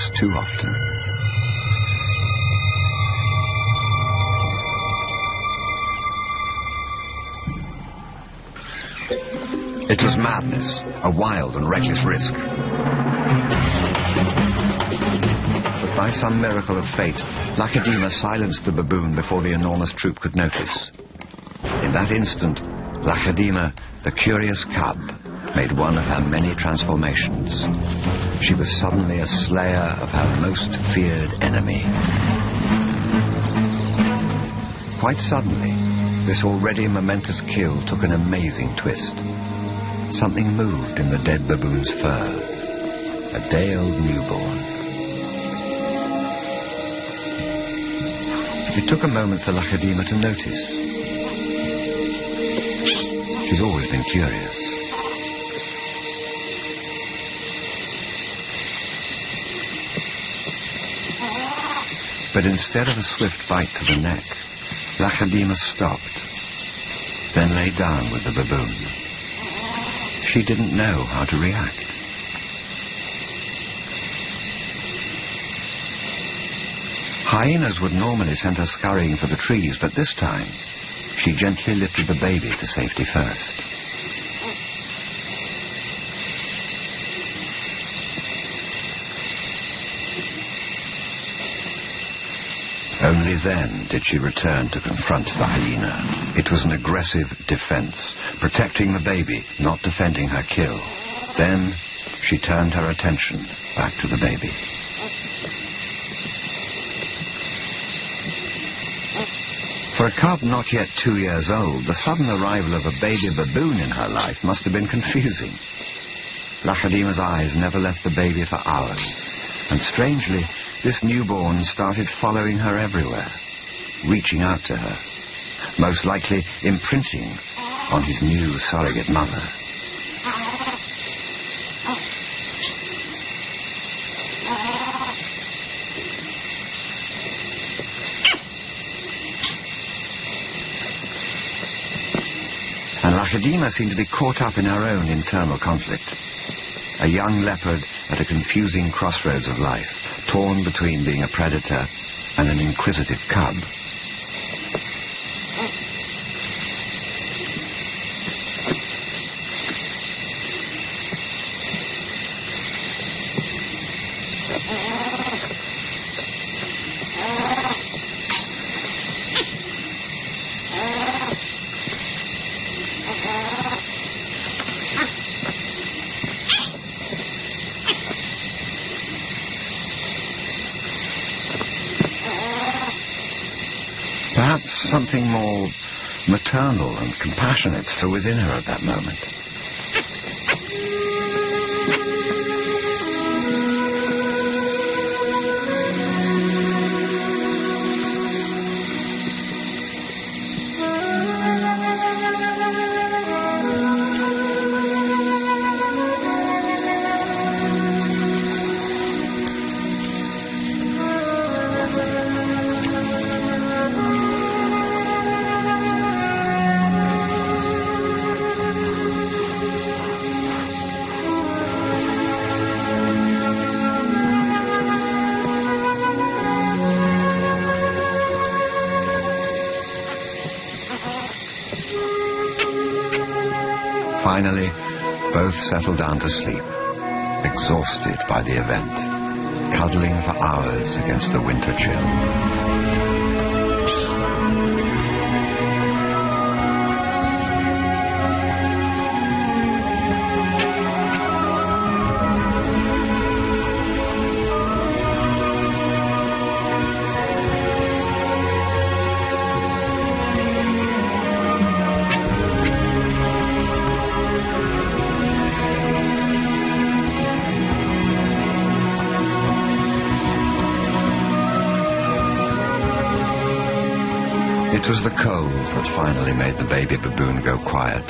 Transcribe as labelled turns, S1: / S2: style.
S1: perhaps too often. It was madness, a wild and reckless risk. But by some miracle of fate, Lacedaemon silenced the baboon before the enormous troop could notice. In that instant, Lacedaemon, the curious cub, made one of her many transformations. She was suddenly a slayer of her most feared enemy. Quite suddenly, this already momentous kill took an amazing twist. Something moved in the dead baboon's fur. A day-old newborn. It took a moment for Lacedaemon to notice. She's always been curious. But instead of a swift bite to the neck, Lacedaemon stopped, then lay down with the baboon. She didn't know how to react. Hyenas would normally send her scurrying for the trees, but this time she gently lifted the baby to safety first. Only then did she return to confront the hyena. It was an aggressive defense, protecting the baby, not defending her kill. Then she turned her attention back to the baby. For a cub not yet 2 years old, the sudden arrival of a baby baboon in her life must have been confusing. Lacedaemon's eyes never left the baby for hours, and strangely, this newborn started following her everywhere, reaching out to her, most likely imprinting on his new surrogate mother. And Lacedaemon seemed to be caught up in her own internal conflict. A young leopard at a confusing crossroads of life, torn between being a predator and an inquisitive cub. Perhaps something more maternal and compassionate still within her at that moment. Finally, both settled down to sleep, exhausted by the event, cuddling for hours against the winter chill. It was the cold that finally made the baby baboon go quiet.